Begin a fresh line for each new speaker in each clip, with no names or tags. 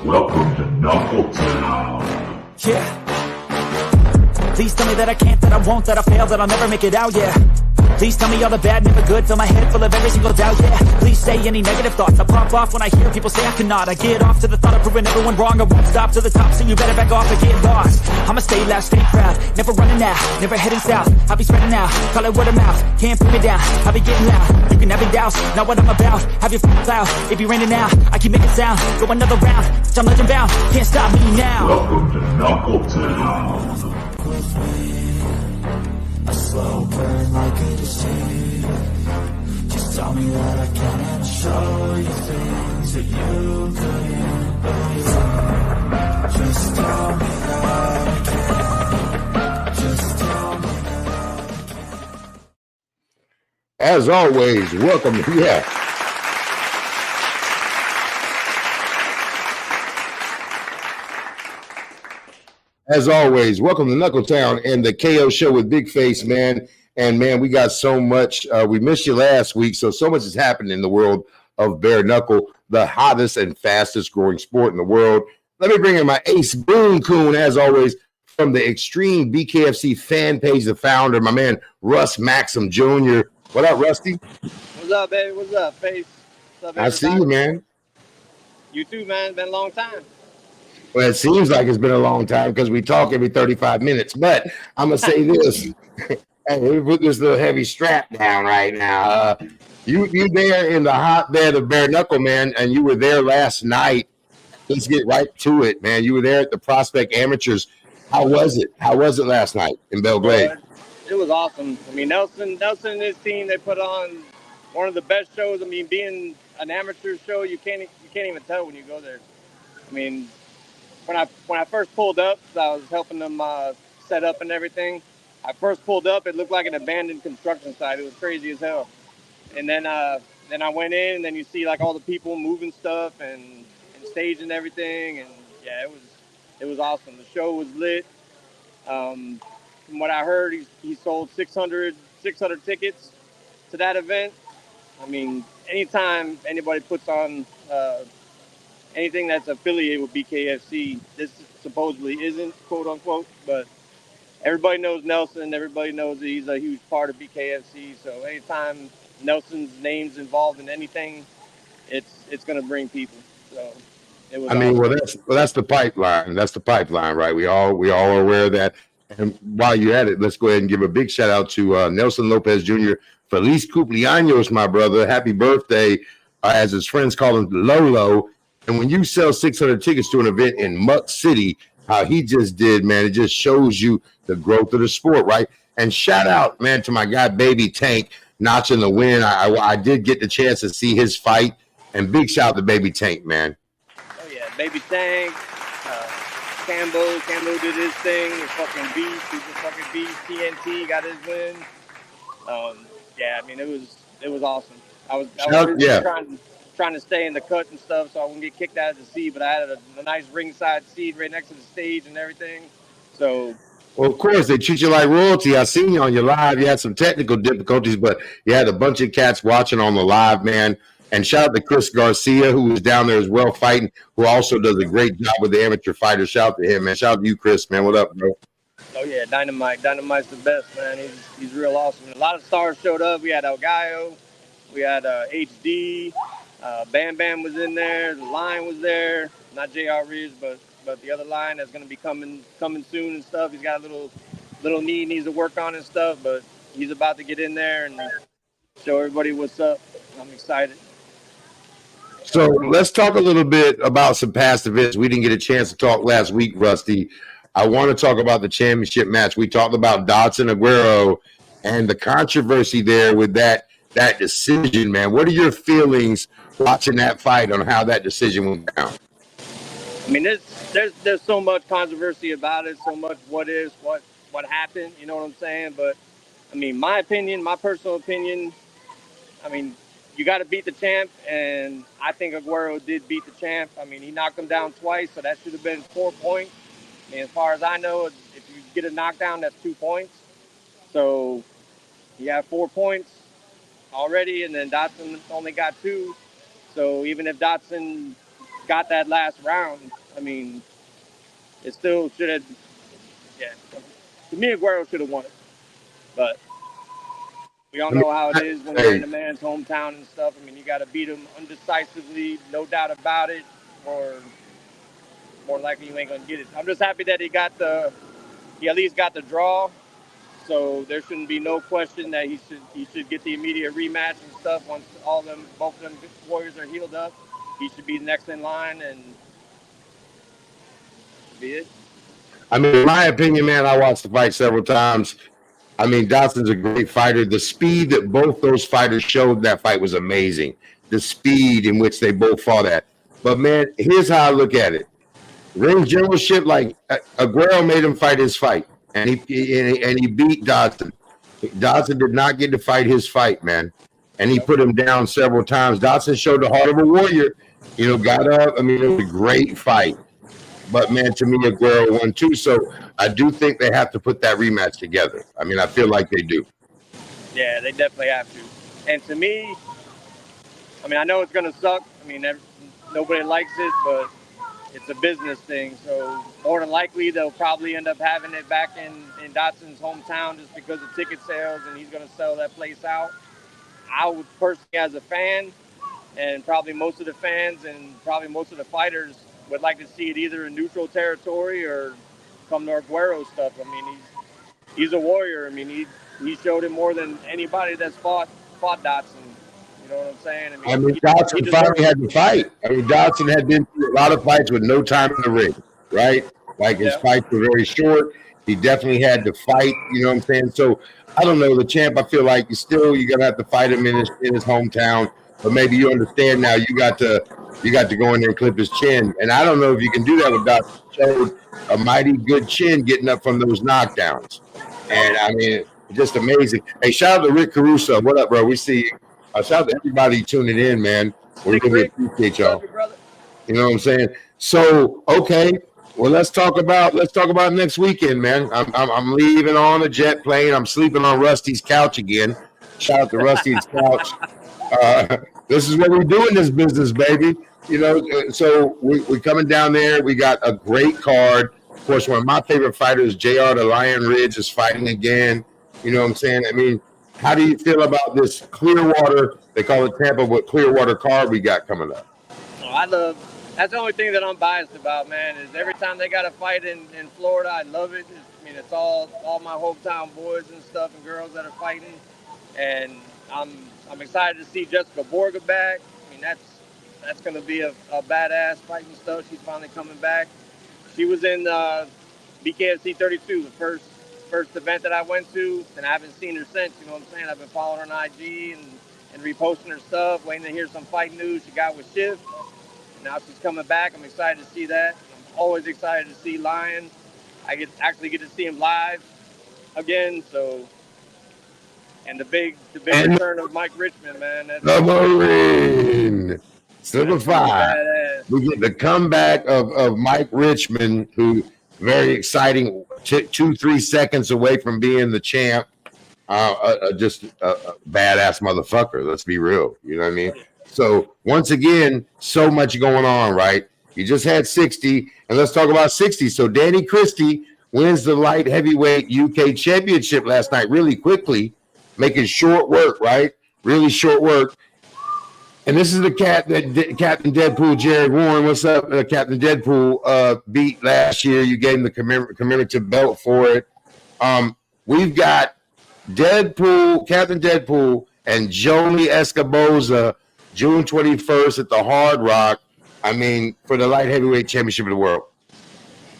Welcome to Knuckle Town.
Yeah. Please tell me that I can't, that I won't, that I fail, that I'll never make it out, yeah. Please tell me all the bad, never good, fill my head full of every single doubt, yeah. Please say any negative thoughts, I pop off when I hear people say I cannot. I get off to the thought of proving everyone wrong, I won't stop to the top, so you better back off and get lost. I'ma stay loud, stay proud, never running out, never heading south. I'll be spreading out, call it word of mouth, can't put me down, I'll be getting loud. You can have it douse, not what I'm about, have your f***ing cloud, it be raining now, I keep making sound, go another round, I'm legend bound, can't stop me now.
Welcome to Knuckle Town.
A slow burn like a disease. Just tell me that I can and show you things that you couldn't believe. Just tell me that I can. Just tell me that I can.
As always, welcome. As always, welcome to Knuckle Town and the KO Show with Big Face, man. And, man, we got so much. We missed you last week, so much has happened in the world of bare knuckle, the hottest and fastest growing sport in the world. Let me bring in my ace Boom Coon, as always, from the Extreme BKFC fan page, the founder, my man, Russ Maxim Jr. What up, Rusty?
What's up, baby? What's up, Face? What's up,
I see you, man.
You too, man. It's been a long time.
Well, it seems like it's been a long time because we talk every 35 minutes. But I'm going to say this. Hey, we put this little heavy strap down right now. You there in the hotbed of bare knuckle, man, and you were there last night. Let's get right to it, man. You were there at the Prospect Amateurs. How was it? How was it last night in Belgrade?
It was awesome. I mean, Nelson and his team, they put on one of the best shows. I mean, being an amateur show, you can't even tell when you go there. I mean, when I first pulled up, I was helping them set up and everything. I first pulled up, it looked like an abandoned construction site. It was crazy as hell. And then I went in, and then you see like all the people moving stuff and stage and everything. And yeah, it was awesome. The show was lit. From what I heard, he sold 600 tickets to that event. I mean, anytime anybody puts on anything that's affiliated with BKFC, this supposedly isn't, quote unquote, but everybody knows Nelson. Everybody knows that he's a huge part of BKFC. So anytime Nelson's name's involved in anything, it's going to bring people. So it was.
I mean, well, that's the pipeline. That's the pipeline, right? We all are aware of that. And while you're at it, let's go ahead and give a big shout out to Nelson Lopez Jr. Feliz cumpleaños, my brother. Happy birthday, as his friends call him, Lolo. And when you sell 600 tickets to an event in Muck City, how he just did, man, it just shows you the growth of the sport, right? And shout out, man, to my guy, Baby Tank, notching the win. I did get the chance to see his fight, and big shout out to Baby Tank, man.
Oh, yeah, Baby Tank, Cambo did his thing, he's fucking beast, he's a fucking beast, TNT got his win. Yeah, I mean, it was awesome. I was trying to stay in the cut and stuff so I wouldn't get kicked out of the seat, but I had a nice ringside seat right next to the stage and everything. So,
well, of course, they treat you like royalty. I seen you on your live. You had some technical difficulties, but you had a bunch of cats watching on the live, man. And shout out to Chris Garcia, who was down there as well fighting, who also does a great job with the amateur fighters. Shout out to him, man. Shout out to you, Chris, man. What up, bro?
Oh, yeah, Dynamite. Dynamite's the best, man. He's real awesome. A lot of stars showed up. We had El Gallo. We had HD. Bam Bam was in there. The Line was there. Not J.R. Ridge, but the other line that's going to be coming soon and stuff. He's got a little knee he needs to work on and stuff, but he's about to get in there and show everybody what's up. I'm excited.
So let's talk a little bit about some past events. We didn't get a chance to talk last week, Rusty. I want to talk about the championship match. We talked about Dodson Aguero and the controversy there with that decision, man. What are your feelings watching that fight on how that decision went down?
I mean, there's so much controversy about it, so much what happened, you know what I'm saying? But, I mean, my personal opinion, I mean, you got to beat the champ, and I think Aguero did beat the champ. I mean, he knocked him down twice, so that should have been 4 points. I mean, as far as I know, if you get a knockdown, that's 2 points. So you have 4 points already, and then Dodson only got 2. So even if Dodson got that last round, I mean, it still should have. Yeah, to me, Aguero should have won it, but we all
I mean,
know how it is when you're in
hey,
a man's hometown and stuff. I mean, you got to beat him undecisively, no doubt about it, or more likely you ain't gonna get it. I'm just happy that he at least got the draw. So there shouldn't be no question that he should get the immediate rematch and stuff once both of them warriors are healed up. He should be next in line and be it.
I mean, in my opinion, man, I watched the fight several times. I mean, Dotson's a great fighter. The speed that both those fighters showed that fight was amazing. The speed in which they both fought at. But man, here's how I look at it. Ring generalship, like Aguero made him fight his fight, and he beat Dodson. Dodson did not get to fight his fight, man, and he put him down several times. Dodson showed the heart of a warrior, got up. I mean, it was a great fight. But man, to me, Aguero won too. So I do think they have to put that rematch together. I mean, I feel like they do.
Yeah, they definitely have to. And to me, I mean, I know it's gonna suck. I mean, nobody likes it, but it's a business thing. So more than likely, they'll probably end up having it back in Dotson's hometown just because of ticket sales, and he's gonna sell that place out. I would personally, as a fan, and probably most of the fans and probably most of the fighters would like to see it either in neutral territory or come to Aguero stuff. I mean, he's a warrior. I mean, he showed it more than anybody that's fought Dotson. You know what I'm saying?
I mean, Dodson finally had to fight. I mean, Dodson had been through a lot of fights with no time in the ring, right? Like his fights were very short. He definitely had to fight. You know what I'm saying? So I don't know. The champ, I feel like you're gonna have to fight him in his hometown. But maybe you understand now. You got to go in there and clip his chin. And I don't know if you can do that with Dodson. Showed a mighty good chin getting up from those knockdowns. And I mean, just amazing. Hey, shout out to Rick Caruso. What up, bro? We see you. Shout out to everybody tuning in, man. We really appreciate y'all. You know what I'm saying? So, okay. Well, let's talk about next weekend, man. I'm leaving on a jet plane. I'm sleeping on Rusty's couch again. Shout out to Rusty's couch. This is what we do in this business, baby. So we're coming down there. We got a great card. Of course, one of my favorite fighters, JR the Lion Ridge, is fighting again. You know what I'm saying? I mean, how do you feel about this Clearwater? They call it Tampa, but Clearwater card we got coming up.
Oh, that's the only thing that I'm biased about, man, is every time they got a fight in Florida, I love it. I mean, it's all my hometown boys and stuff and girls that are fighting. And I'm excited to see Jessica Borga back. I mean, that's going to be a badass fight and stuff. She's finally coming back. She was in BKFC 32, the first event that I went to, and I haven't seen her since. You know what I'm saying? I've been following her on IG and reposting her stuff, waiting to hear some fight news she got with Shiv. And now she's coming back. I'm excited to see that. I'm always excited to see Lion. I actually get to see him live again. So, and the big return of Mike Richmond, man.
The Marine. Silver 5. We get the comeback of Mike Richmond, who very exciting. 2-3 seconds away from being the champ. Just a badass motherfucker. Let's be real. You know what I mean? So once again, so much going on, right? You just had 60, and let's talk about 60. So Danny Christie wins the light heavyweight UK championship last night really quickly, making short work, right? Really short work. And this is the cat that Captain Deadpool, Jared Warren. What's up, Captain Deadpool? Beat last year. You gave him the commemorative belt for it. We've got Deadpool, Captain Deadpool, and Jolie Escoboza, June 21st at the Hard Rock. I mean, for the light heavyweight championship of the world.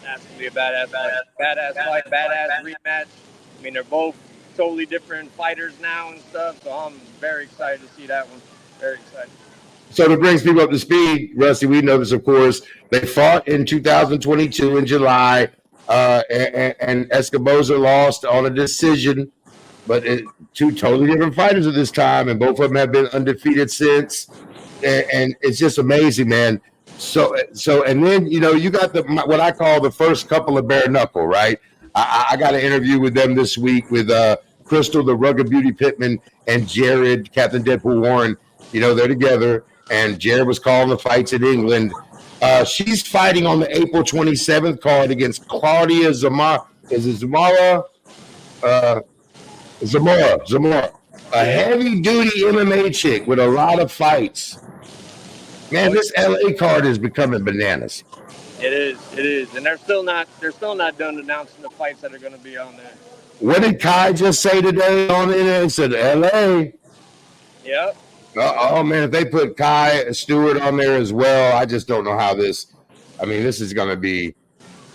That's gonna be a badass fight, badass rematch. I mean, they're both totally different fighters now and stuff, so I'm very excited to see that one. Very excited.
So to bring people up to speed, Rusty, we know this, of course. They fought in 2022 in July, and Escoboza lost on a decision, but two totally different fighters at this time, and both of them have been undefeated since, and it's just amazing, man. So, and then, you got what I call the first couple of bare knuckle, right? I got an interview with them this week with Crystal, the Rugged Beauty Pittman, and Jared, Captain Deadpool Warren. They're together, and Jared was calling the fights in England. She's fighting on the April 27th card against Claudia Zamora. Is it Zamora? Uh, Zamora. A heavy duty MMA chick with a lot of fights. Man, this LA card is becoming bananas.
It is, and they're still not done announcing the fights that are going to be on there.
What did Kai just say today on the internet? He said LA.
Yep.
Oh man, if they put Kai Stewart on there as well, I just don't know how this. I mean, this is going to be.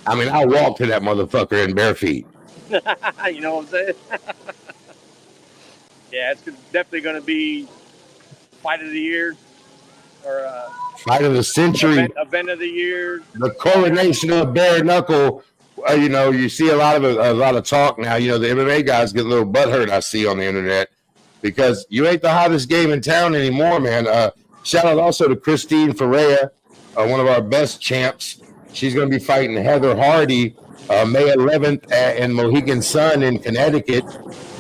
I mean, I'll walk to that motherfucker in bare feet.
You know what I'm saying? Yeah, it's definitely going to be fight of the year or
fight of the century,
event of the year,
the coronation of bare knuckle. You know, you see a lot of talk now. You know, the MMA guys get a little butthurt. I see on the internet because you ain't the hottest game in town anymore, man. Shout out also to Christine Ferreira, one of our best champs. She's going to be fighting Heather Hardy May 11th in Mohegan Sun in Connecticut,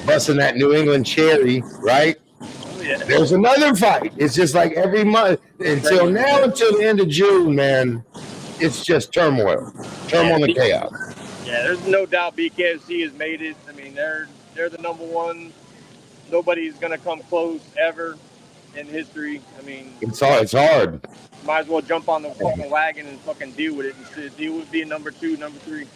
busting that New England cherry, right?
Oh, yeah.
There's another fight. It's just like every month until the end of June, man. It's just turmoil and chaos.
Yeah, there's no doubt BKFC has made it. I mean, they're the number one. Nobody's gonna come close ever in history. I mean,
it's hard.
Might as well jump on the fucking wagon and fucking deal with it instead. Deal with being number 2, number 3.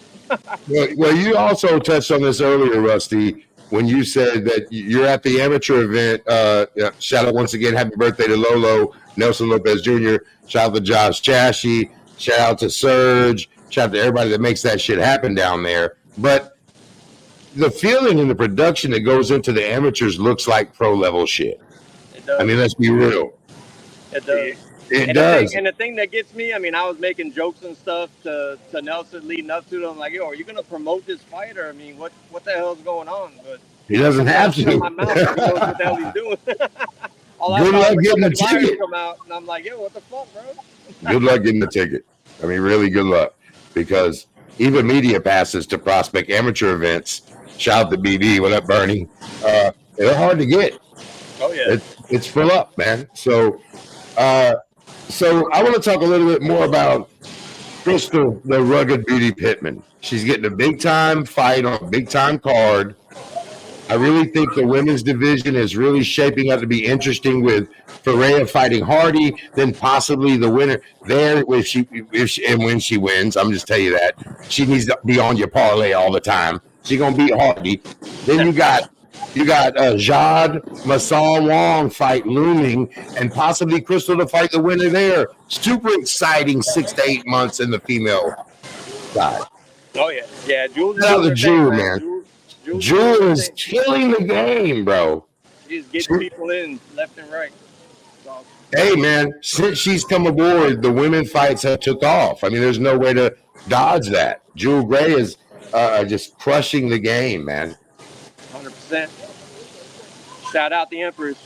Well, you also touched on this earlier, Rusty, when you said that you're at the amateur event. Shout out once again, happy birthday to Lolo, Nelson Lopez Jr. Shout out to Josh Chashy. Shout out to Serge. Shout out to everybody that makes that shit happen down there. But the feeling and the production that goes into the amateurs looks like pro level shit.
It does.
I mean, let's be real.
It does.
It does.
And the thing that gets me, I mean, I was making jokes and stuff to Nelson leading up to it. I'm like, yo, are you going to promote this fight? Or, I mean, what the hell's going on? But
he doesn't have to.
My mouth, he knows what the hell he's doing.
Good luck getting the ticket.
Come out, and I'm like, yo, what the fuck, bro?
Good luck getting the ticket. I mean, really good luck. Because even media passes to prospect amateur events. Shout out to BD. What up, Bernie? They're hard to get.
Oh, yeah.
It's full up, man. So I want to talk a little bit more about Crystal, the rugged beauty Pittman. She's getting a big-time fight on a big-time card. I really think the women's division is really shaping up to be interesting with Ferreira fighting Hardy, then possibly the winner there when she wins. I'm just telling you that. She needs to be on your parlay all the time. She's going to beat Hardy. Then you got Jade Masson Wong fight looming, and possibly Crystal to fight the winner there. Super exciting 6 to 8 months in the female side.
Oh, yeah. Yeah, Jewel's
the Jewel, man. Jewel is killing the game, bro.
She's getting people in left and right. So,
hey, man, since she's come aboard, the women fights have took off. I mean, there's no way to dodge that. Jewel Gray is just crushing the game, man.
100%. Shout out the Empress.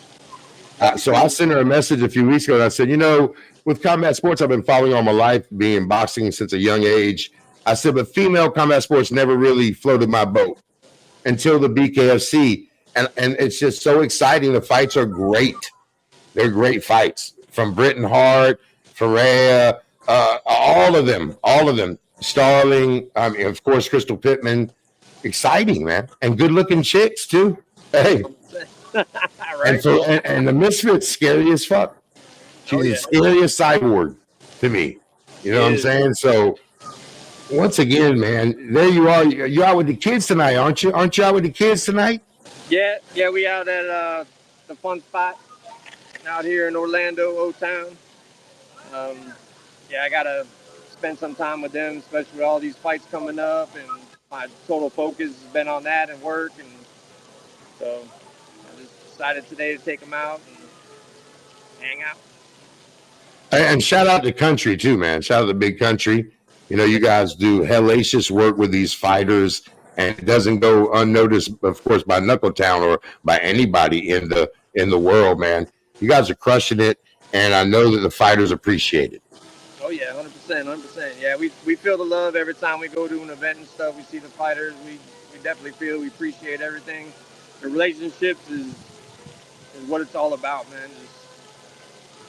So I sent her a message a few weeks ago, and I said, you know, with combat sports, I've been following all my life, being boxing since a young age. I said, but female combat sports never really floated my boat until the BKFC. And it's just so exciting. The fights are great. They're great fights. From Britton Hart, Ferreira, all of them. Starling, I mean, of course, Crystal Pittman. Exciting, man. And good-looking chicks, too. Hey.
Right.
And the Misfit's scary as fuck. She's the scariest cyborg to me. You know what I'm saying? So, once again, man, there you are. You're out with the kids tonight, aren't you? Aren't you out with the kids tonight?
Yeah, we out at the fun spot out here in Orlando, Old Town. I got to spend some time with them, especially with all these fights coming up, and my total focus has been on that and work, and so I just decided today to take them out and hang out.
And shout out to Country too, man. Shout out to Big Country. You know, you guys do hellacious work with these fighters, and it doesn't go unnoticed, of course, by Knuckletown or by anybody in the world, man. You guys are crushing it, and I know that the fighters appreciate it.
Oh yeah, 100%. Yeah, we feel the love every time we go to an event and stuff. We see the fighters. We definitely feel we appreciate everything. The relationships is what it's all about, man. Just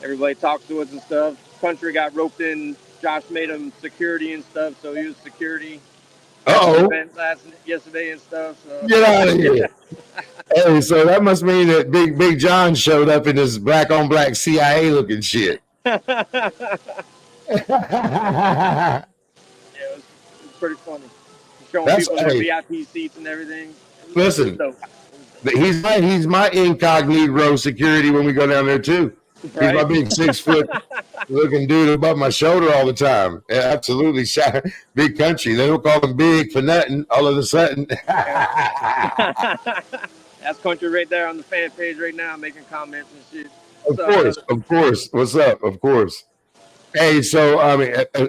everybody talks to us and stuff. Country got roped in Josh made him security and stuff, so he was security at the
Uh-oh.
event yesterday and stuff. So
Get out of here. Hey, so that must mean that Big John showed up in his black on black CIA looking shit.
yeah, it was pretty funny. Showing people their VIP seats and everything.
Listen, he's my incognito security when we go down there too. Right? He's my big 6 foot looking dude above my shoulder all the time. Yeah, absolutely. Big country. They don't call him big for nothing. All of a sudden.
That's country right there on the fan page right now, making comments and shit.
Of course. What's up? Of course. Hey, so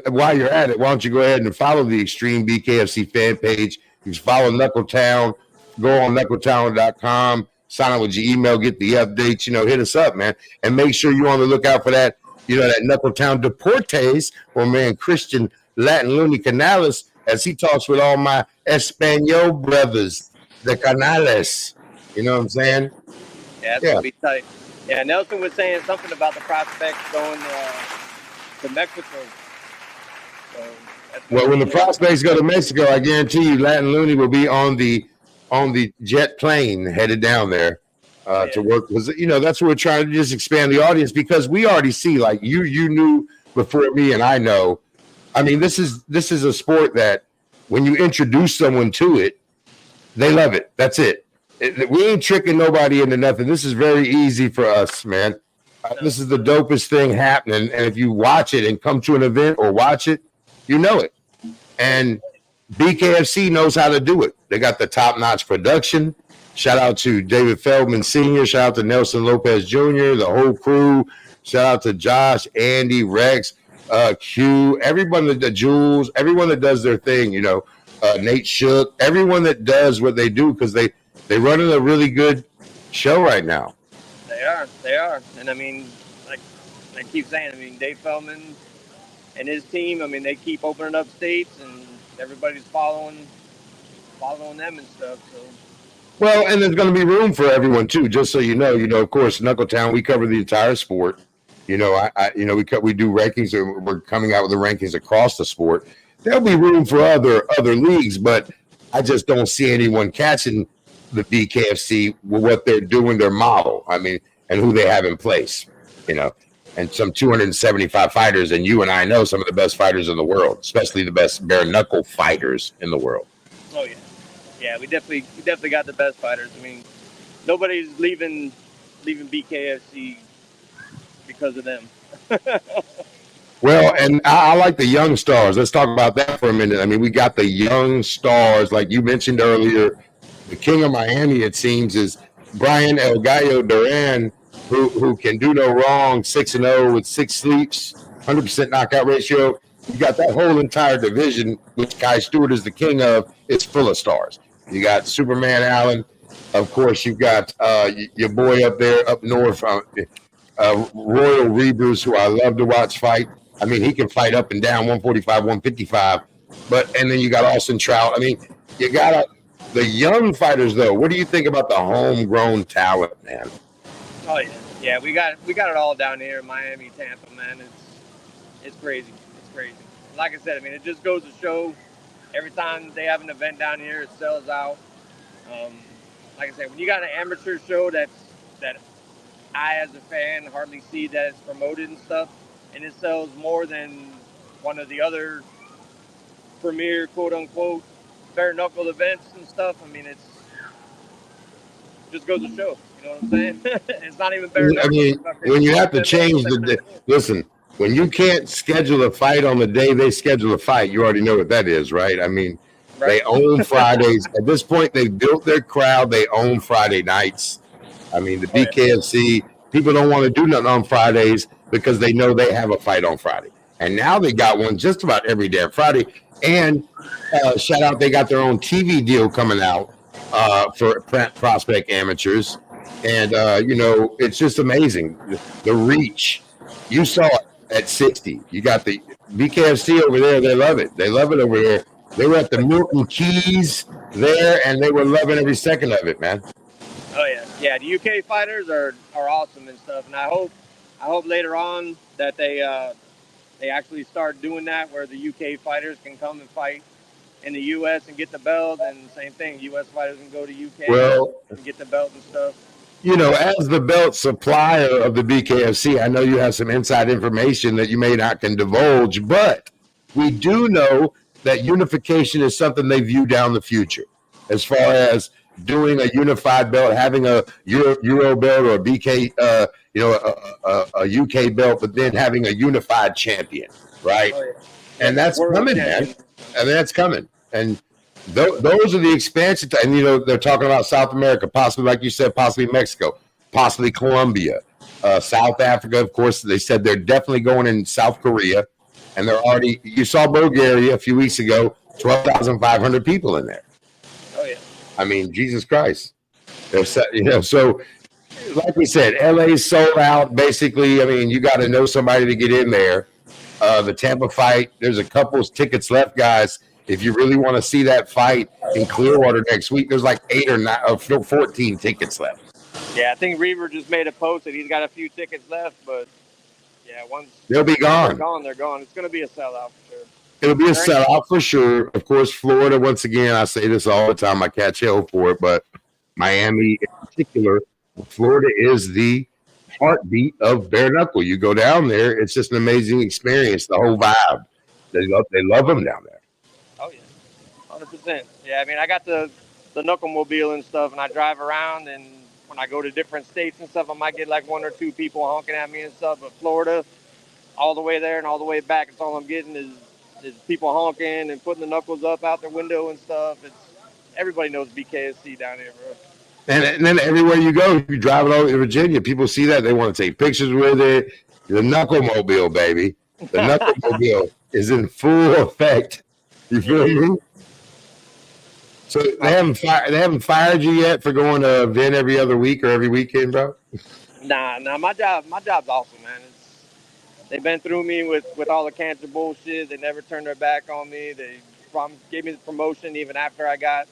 while you're at it, why don't you go ahead and follow the Extreme BKFC fan page? You can follow Knuckletown. Go on knuckletown.com. Sign up with your email, get the updates, hit us up, man. And make sure you're on the lookout for that, that Knuckletown Deportes, or man, Christian Latin Looney Canales, as he talks with all my Espanol brothers, the Canales. You know what I'm saying?
Yeah, it's going to be tight. Yeah, Nelson was saying something about the prospects going to Mexico. So
well, when the prospects go to Mexico, I guarantee you Latin Looney will be on the jet plane headed down there to work, because that's what we're trying to just expand the audience, because we already see, like you knew before me, and I know. I mean, this is a sport that when you introduce someone to it, they love it. That's it. We ain't tricking nobody into nothing. This is very easy for us, man. This is the dopest thing happening, and if you watch it and come to an event or watch it, you know it. And BKFC knows how to do it. They got the top-notch production. Shout out to David Feldman Sr. Shout out to Nelson Lopez Jr., the whole crew. Shout out to Josh, Andy, Rex, Q, everyone that Jules, everyone that does their thing, Nate Shook, everyone that does what they do, because they running a really good show right now.
They are. And I mean, like I keep saying, Dave Feldman and his team, they keep opening up states, and everybody's following them and stuff. So,
well, and there's going to be room for everyone too. Just so you know, of course, Knuckletown, we cover the entire sport. We do rankings. Or we're coming out with the rankings across the sport. There'll be room for other leagues, but I just don't see anyone catching the BKFC with what they're doing, their model. And who they have in place. And some 275 fighters, and you and I know some of the best fighters in the world, especially the best bare knuckle fighters in the world.
Oh yeah, we definitely got the best fighters. Nobody's leaving BKFC because of them.
Well, and I like the young stars. Let's talk about that for a minute. We got the young stars, like you mentioned earlier. The king of Miami, it seems, is Brian El Gallo Duran, who can do no wrong, 6-0 with 6 sleeps, 100% knockout ratio. You got that whole entire division, which Kai Stewart is the king of. It's full of stars. You got Superman Allen. Of course, you've got your boy up there, up north, Royal Reavers, who I love to watch fight. He can fight up and down, 145, 155. And then you got Austin Trout. You got the young fighters, though. What do you think about the homegrown talent, man?
Oh yeah, we got it all down here in Miami, Tampa, man. It's crazy. It's crazy. Like I said, it just goes to show every time they have an event down here, it sells out. Like I said, when you got an amateur show that I, as a fan, hardly see that it's promoted and stuff, and it sells more than one of the other premier, quote unquote, bare knuckle events and stuff. It's just goes to show. You know what I'm saying? It's not even bare knuckle.
When you have to change listen, when you can't schedule a fight on the day they schedule a fight, you already know what that is, right?
Right.
They own Fridays. At this point, they've built their crowd. They own Friday nights. The BKFC, people don't want to do nothing on Fridays because they know they have a fight on Friday. And now they got one just about every damn Friday. And shout out, they got their own TV deal coming out for prospect amateurs. And, it's just amazing. The reach. You saw it at 60. You got the BKFC over there. They love it. They love it over there. They were at the Milton Keys there, and they were loving every second of it, man.
Oh, yeah. Yeah, the UK fighters are awesome and stuff. And I hope later on that they they actually start doing that, where the UK fighters can come and fight in the US and get the belt, and same thing, US fighters can go to UK
Well,
and get the belt and stuff.
as the belt supplier of the BKFC, I know you have some inside information that you may not can divulge, but we do know that unification is something they view down the future, as far as doing a unified belt, having a Euro belt or a BK, a UK belt, but then having a unified champion, right?
Oh, yeah.
And
Yep,
that's
world
coming,
champion.
man. And that's coming. And those are the expansion. And they're talking about South America, possibly, like you said, possibly Mexico, possibly Colombia, South Africa. Of course, they said they're definitely going in South Korea, and they're already. You saw Bulgaria a few weeks ago, 12,500 people in there.
Oh yeah.
I mean, Jesus Christ. They're set, so like we said, LA's sold out. Basically, I mean, you got to know somebody to get in there. The Tampa fight, there's a couple of tickets left, guys. If you really want to see that fight in Clearwater next week, there's like 8 or 9 or 14 tickets left.
Yeah, I think Reaver just made a post that he's got a few tickets left, but yeah, once
they'll be gone.
They're gone. It's going to be a sellout for sure.
It'll be a sellout for sure. Of course, Florida, once again, I say this all the time. I catch hell for it, but Miami in particular, Florida is the heartbeat of bare knuckle. You go down there, it's just an amazing experience. The whole vibe. They love them down there.
Oh yeah, 100%. Yeah, I mean, I got the Knuckle mobile and stuff, and I drive around, and when I go to different states and stuff, I might get like 1 or 2 people honking at me and stuff. But Florida, all the way there and all the way back, it's all I'm getting is people honking and putting the knuckles up out their window and stuff. Everybody knows BKFC down here, bro.
And then everywhere you go, you drive it over to Virginia, people see that, they want to take pictures with it. The Knuckle mobile, baby. The Knuckle mobile is in full effect. You feel me? So they haven't fired you yet for going to an event every other week or every weekend, bro?
Nah, my job's awesome, man. They've been through me with all the cancer bullshit. They never turned their back on me. They gave me the promotion even after I got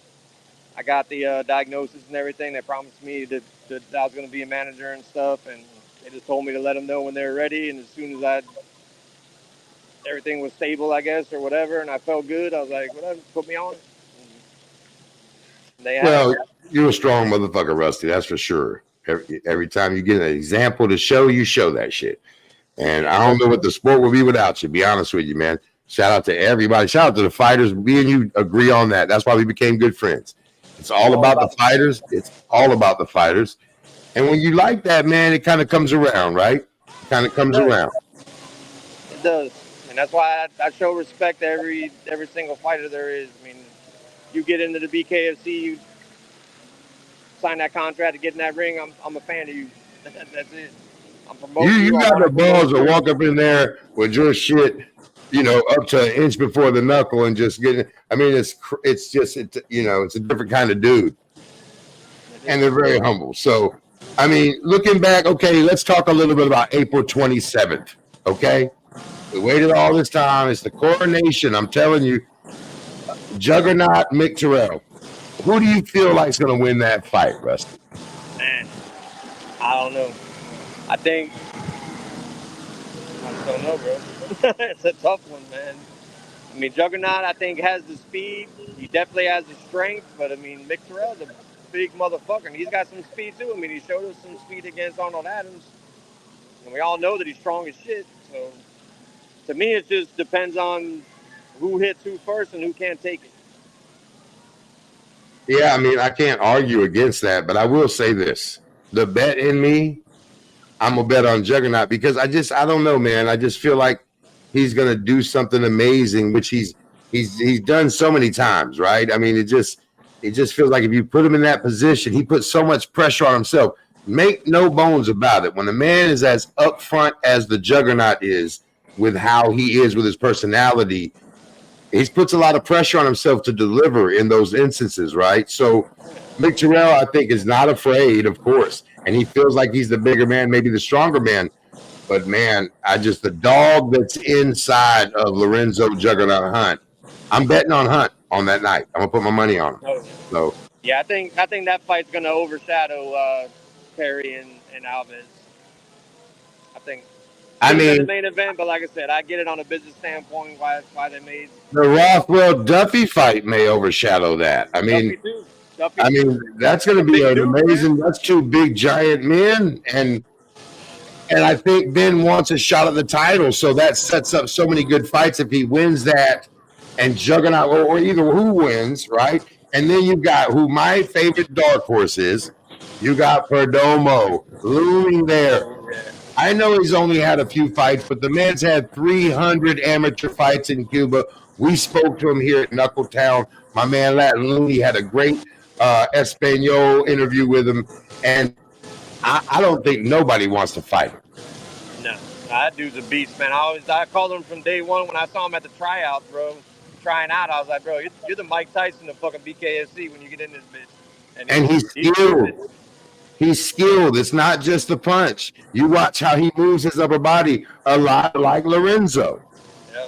the diagnosis and everything. They promised me that I was going to be a manager and stuff, and they just told me to let them know when they were ready. And as soon as everything was stable, I guess, or whatever, and I felt good, I was like, whatever, put me on it.
Well, you're a strong motherfucker, Rusty. That's for sure. Every time you get an example to show, you show that shit. And I don't know what the sport would be without you, be honest with you, man. Shout out to everybody. Shout out to the fighters. Me and you agree on that. That's why we became good friends. It's all about the fighters. It's all about the fighters. And when you like that, man, it kind of comes around, right? It kind of comes around.
It does. And that's why I show respect to every single fighter there is. I mean, you get into the BKFC, you sign that contract to get in that ring, I'm a fan of you. That's it. I'm promoting you.
You got the balls to walk up in there with your shit, up to an inch before the knuckle and just get it. I mean, it's a different kind of dude. And they're very humble. So, I mean, looking back, okay, let's talk a little bit about April 27th, okay? We waited all this time. It's the coronation. I'm telling you, Juggernaut Mick Terrell. Who do you feel like is going to win that fight, Rusty?
Man, I don't know. I just don't know, bro. It's a tough one, man. I mean, Juggernaut, I think, has the speed. He definitely has the strength. But, I mean, Mick Terrell's a big motherfucker. And he's got some speed, too. I mean, he showed us some speed against Arnold Adams. And we all know that he's strong as shit. So, to me, it just depends on who hits who first and who can't take it.
Yeah, I mean, I can't argue against that. But I will say this. The bet in me, I'm going to bet on Juggernaut because I don't know, man. I just feel like he's going to do something amazing, which he's done so many times, right? I mean, it just feels like if you put him in that position, he puts so much pressure on himself. Make no bones about it. When a man is as upfront as the Juggernaut is with how he is with his personality, he puts a lot of pressure on himself to deliver in those instances, right? So Mick Terrell, I think, is not afraid, of course, and he feels like he's the bigger man, maybe the stronger man. But, man, the dog that's inside of Lorenzo Juggernaut Hunt, I'm betting on Hunt on that night. I'm going to put my money on him.
Oh.
So
yeah, I think that fight's going to overshadow Perry and Alves. I
I
Being at the
mean,
main event, but like I said, I get it on a business standpoint why they made
the Rothwell Duffy fight may overshadow that.
Duffy too. Duffy
I
too.
mean, that's going
Some
to be
big
an
dudes,
amazing.
man.
That's two big giant men, and I think Ben wants a shot at the title, so that sets up so many good fights if he wins that, and Juggernaut, or either who wins, right? And then you've got who my favorite dark horse is. You got Perdomo looming there. I know he's only had a few fights, but the man's had 300 amateur fights in Cuba. We spoke to him here at Knuckle Town. My man Latin Looney had a great Espanol interview with him, and I don't think nobody wants to fight him.
No, that dude's a beast, man. I called him from day one when I saw him at the tryout, bro. Trying out, I was like, bro, you're the Mike Tyson of fucking BKFC when you get in this bitch.
And he's skilled. He's skilled. It's not just the punch. You watch how he moves his upper body a lot like Lorenzo.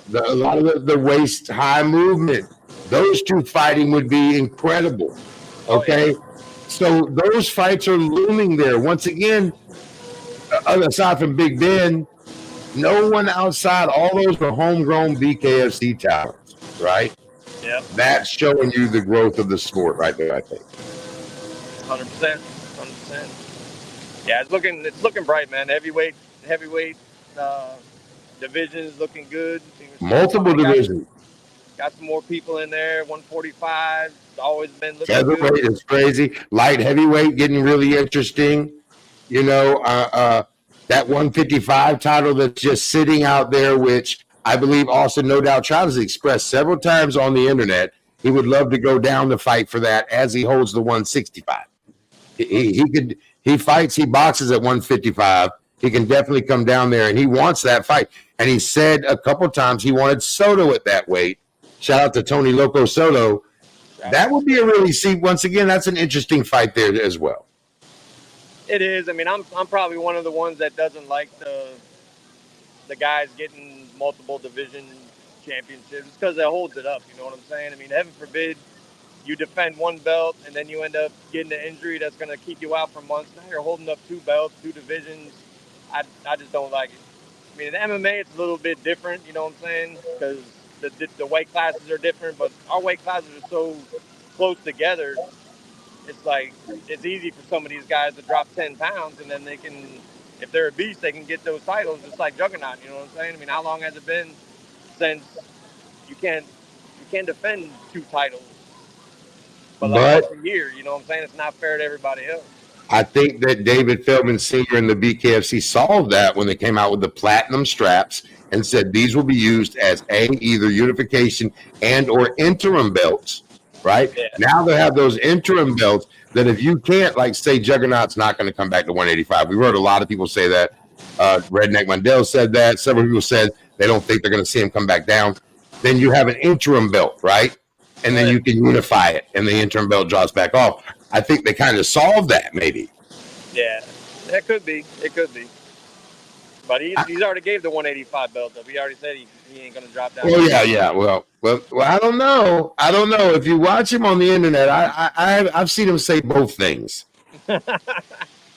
Yep.
A lot of the waist high movement. Those two fighting would be incredible. Okay.
Oh, yeah.
So those fights are looming there. Once again, aside from Big Ben, no one outside, all those are homegrown BKFC talents, right?
Yeah.
That's showing you the growth of the sport right there, I think.
100%. 100%. Yeah, it's looking bright, man. Heavyweight division is looking good.
Multiple divisions.
Got some more people in there. 145 always been looking good.
Featherweight is crazy. Light heavyweight getting really interesting. You know, that 155 title that's just sitting out there, which I believe Austin No Doubt Child has expressed several times on the internet. He would love to go down to fight for that as he holds the 165. He fights, he boxes at 155. He can definitely come down there, and he wants that fight. And he said a couple times he wanted Soto at that weight. Shout out to Tony Loco Soto. That would be a really, once again, that's an interesting fight there as well.
It is. I mean, I'm probably one of the ones that doesn't like the guys getting multiple division championships because it holds it up. You know what I'm saying? I mean, heaven forbid you defend one belt and then you end up getting an injury that's going to keep you out for months. Now you're holding up two belts, two divisions. I just don't like it. I mean, in MMA, it's a little bit different, you know what I'm saying? Because the weight classes are different, but our weight classes are so close together. It's like it's easy for some of these guys to drop 10 pounds, and then they can, if they're a beast, they can get those titles just like Juggernaut. You know what I'm saying? I mean, how long has it been since you can't defend two titles, but like once a year? You know what I'm saying? It's not fair to everybody else.
I think that David Feldman Sr. and the BKFC solved that when they came out with the platinum straps and said these will be used as either unification and or interim belts, right? Yeah. Now they have those interim belts that if you can't, like say Juggernaut's not going to come back to 185. We've heard a lot of people say that. Redneck Mandel said that. Several people said they don't think they're going to see him come back down. Then you have an interim belt, right? And then you can unify it and the interim belt drops back off. I think they kind of solved that, maybe.
Yeah, that could be. It could be. But he's already gave the 185 belt up. He already said he ain't going to drop down.
Well, yeah. Well, I don't know. If you watch him on the internet, I've seen him say both things. All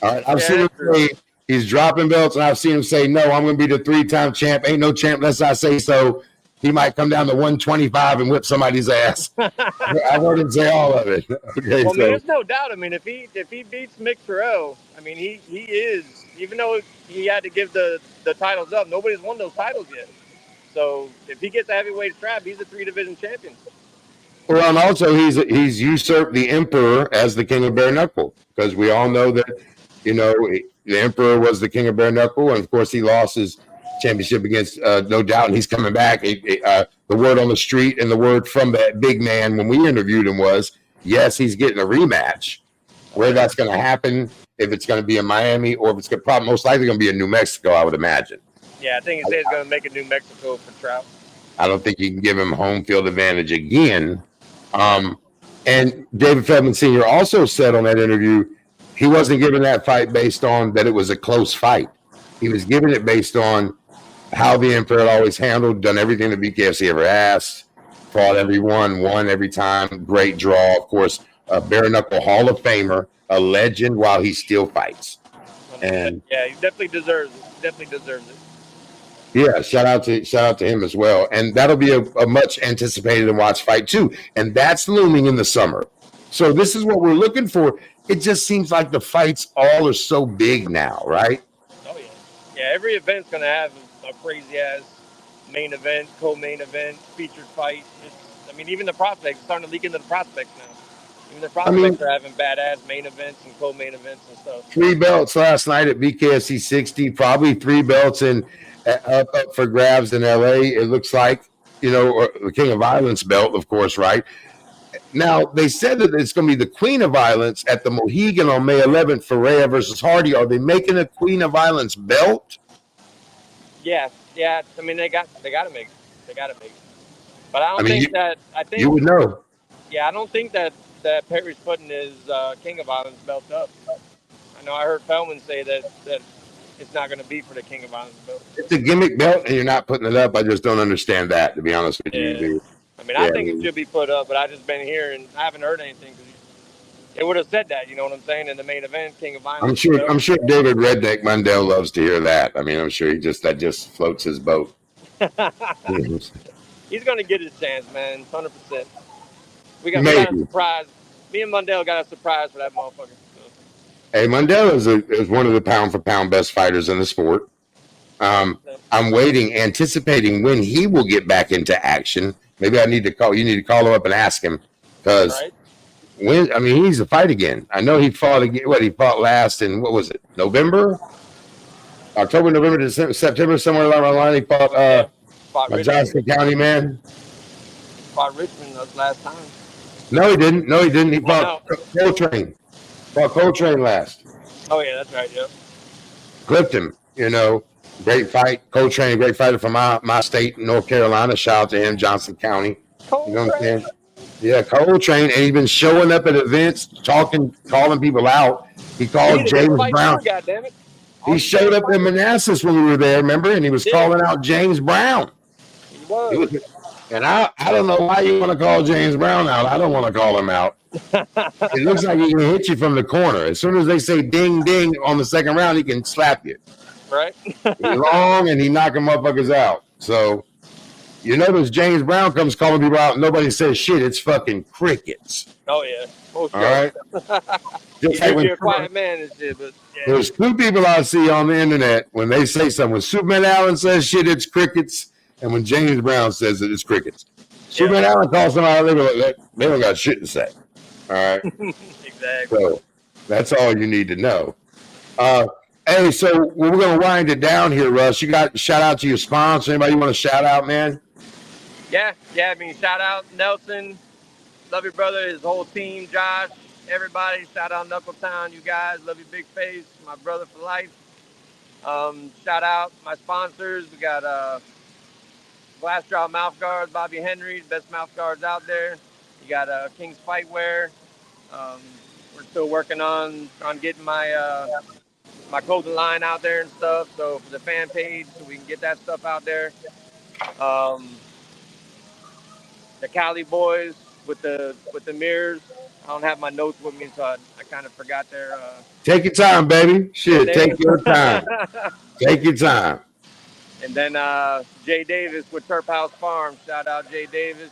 right, I've seen him say he's dropping belts, and I've seen him say, no, I'm going to be the 3-time champ. Ain't no champ unless I say so. He might come down to 125 and whip somebody's ass. I've heard him say all of it. Okay,
well, man, there's no doubt. I mean, if he beats Mick Terrell, I mean, he is, even though he had to give the titles up, nobody's won those titles yet. So if he gets a heavyweight strap, he's a 3-division champion.
Well, and also he's usurped the Emperor as the King of Bare Knuckle, because we all know that, you know, the Emperor was the King of Bare Knuckle, and of course he lost his championship against No Doubt, and he's coming back. The word on the street and the word from that big man when we interviewed him was, yes, he's getting a rematch. Where that's going to happen, if it's going to be in Miami or if it's probably most likely going to be in New Mexico, I would imagine.
Yeah, I think he said he's going to make it New Mexico for Trout.
I don't think you can give him home field advantage again. And David Feldman Sr. also said on that interview, he wasn't giving that fight based on that it was a close fight. He was giving it based on how the Emperor had always handled, done everything the BKFC ever asked, fought everyone, won every time, great draw. Of course, a bare knuckle Hall of Famer, a legend while he still fights.
And yeah, he definitely deserves it.
Yeah, shout out to him as well. And that'll be a much anticipated and watched fight too. And that's looming in the summer. So this is what we're looking for. It just seems like the fights all are so big now, right?
Oh yeah, yeah. Every event's gonna have a crazy ass main event, co-main event, featured fight. I mean, even the prospects starting to leak into the prospects now. Even the
I mean,
prospects are having badass main events and co-main events and stuff.
3 belts last night at BKFC 60, probably 3 belts up for grabs in LA. It looks like, or the King of Violence belt, of course, right? Now, they said that it's going to be the Queen of Violence at the Mohegan on May 11th for Rhea versus Hardy. Are they making a Queen of Violence belt?
Yeah, yeah. I mean, they got to make it. They got to make it. But I don't I think
you would know.
Yeah, I don't think that Perry's putting his King of Violence belt up. I know I heard Feldman say that it's not going to be for the King of Violence belt.
It's a gimmick belt, and you're not putting it up. I just don't understand that, to be honest with you.
I mean, I think it should be put up, but I just been here and I haven't heard anything. They would have said that, you know what I'm saying, in the main event, King of Violence.
I'm sure David Redneck Mundell loves to hear that. I mean, I'm sure that just floats his boat.
He's going to get his chance, man, 100%. We got a surprise. Me and Mundell got a surprise for that motherfucker. So.
Hey, Mundell is one of the pound for pound best fighters in the sport. I'm waiting, anticipating when he will get back into action. Maybe you need to call him up and ask him, because he needs to fight again. I know he fought again. He fought last in, what was it, October, November, December, September, somewhere along the line. He fought my Johnson County man.
Fought Richmond last time.
No, he didn't. He fought Coltrane. Fought Coltrane last.
Oh yeah, that's right. Yep.
Clipped him. Great fight. Coltrane, great fighter from my state, North Carolina. Shout out to him, Johnson County.
Coltrane.
You know what I'm saying? Yeah, Coltrane. And he's been showing up at events, calling people out. He called James Brown.
God damn it.
He showed up in Manassas when we were there, remember? And he was calling out James Brown.
He was.
And I don't know why you want to call James Brown out. I don't want to call him out. It looks like he can hit you from the corner. As soon as they say ding, ding on the second round, he can slap you.
Right.
He's long and he knocking motherfuckers out. So, notice James Brown comes calling people out. Nobody says shit. It's fucking crickets.
Oh, yeah.
All right.
Just like you're a quiet man and shit, but yeah.
There's 2 people I see on the internet when they say something. When Superman Allen says shit, it's crickets. And when James Brown says it, it's crickets. Superman Allen calls somebody, they don't got shit to say. All right.
Exactly.
So that's all you need to know. Hey, so we're going to wind it down here, Russ. You got shout out to your sponsor. Anybody you want to shout out, man?
Yeah. I mean, shout out Nelson. Love your brother, his whole team, Josh, everybody. Shout out Knuckle Town, you guys. Love your big face, my brother for life. Shout out my sponsors. We got Glass Jaw Mouth Guards, Bobby Henry, best mouth guards out there. You got King's Fightwear. We're still working on getting my my clothing line out there and stuff. So for the fan page, so we can get that stuff out there. The Cali boys with the mirrors. I don't have my notes with me, so I kind of forgot their.
Take your time, baby. Shit, take your time. Take your time.
And then Jay Davis with Turp House Farm. Shout out Jay Davis.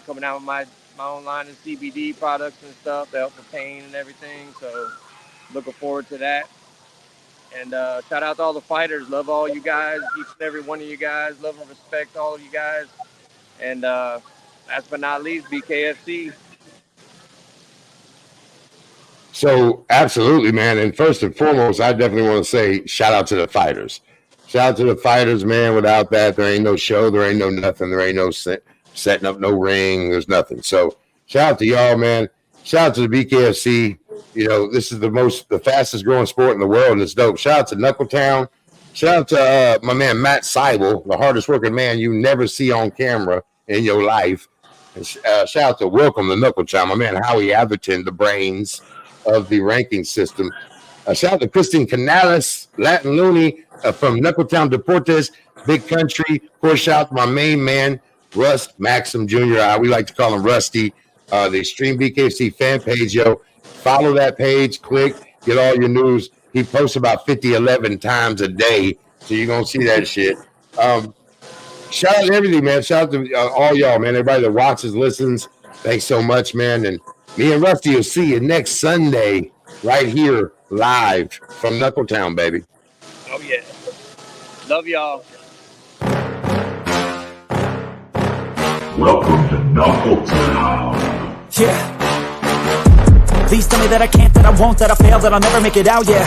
Coming out with my own line of CBD products and stuff to help with pain and everything. So looking forward to that. And shout out to all the fighters. Love all you guys, each and every one of you guys. Love and respect all of you guys. And last but not least, BKFC.
So absolutely, man. And first and foremost, I definitely want to say shout out to the fighters. Shout out to the fighters, man. Without that, there ain't no show. There ain't no nothing. There ain't no setting up no ring. There's nothing. So shout out to y'all, man. Shout out to the BKFC. This is the fastest growing sport in the world, and it's dope. Shout out to Knuckle Town. Shout out to my man Matt Seibel, the hardest working man you never see on camera in your life. And shout out to Welcome to Knuckle Town, my man Howie Atherton, the brains of the ranking system. Shout out to Christine Canales, Latin Looney from Knuckletown Deportes, Big Country. Of course, shout out to my main man, Russ Maxim Jr. We like to call him Rusty. The Extreme BKFC fan page, yo. Follow that page, click, get all your news. He posts about 11 times a day So you're gonna see that shit. Shout out to everything, man. Shout out to all y'all, man. Everybody that watches, listens. Thanks so much, man. And me and Rusty will see you next Sunday right here live from Knuckletown, baby.
Oh yeah. Love y'all.
Welcome to Knuckletown.
Yeah. Please tell me that I can't, that I won't, that I fail, that I'll never make it out, yeah.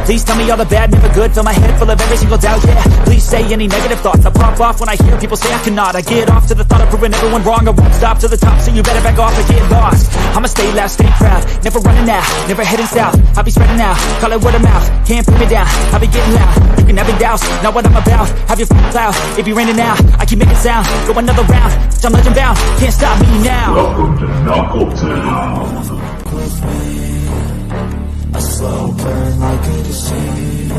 Please tell me all the bad, never good, fill my head full of every single doubt, yeah. Please say any negative thoughts, I pop off when I hear people say I cannot. I get off to the thought of proving everyone wrong, I won't stop to the top, so you better back off or get lost. I'ma stay loud, stay proud, never running out, never heading south. I'll be spreading out, call it word of mouth, can't put me down, I'll be getting loud. You can have your doubts, not what I'm about, have your f***ing cloud, if you're raining now, I keep making sound, go another round, I'm legend bound, can't stop me now.
Welcome to Knuckletown.
with me, a slow burn like a disease.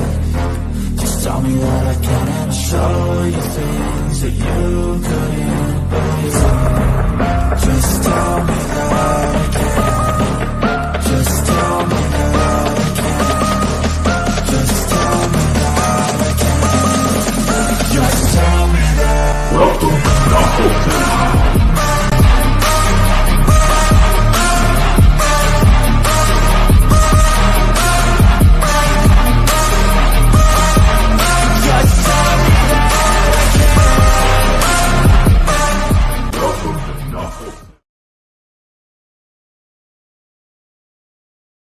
Just tell me that I can and I'll show you things that you couldn't believe.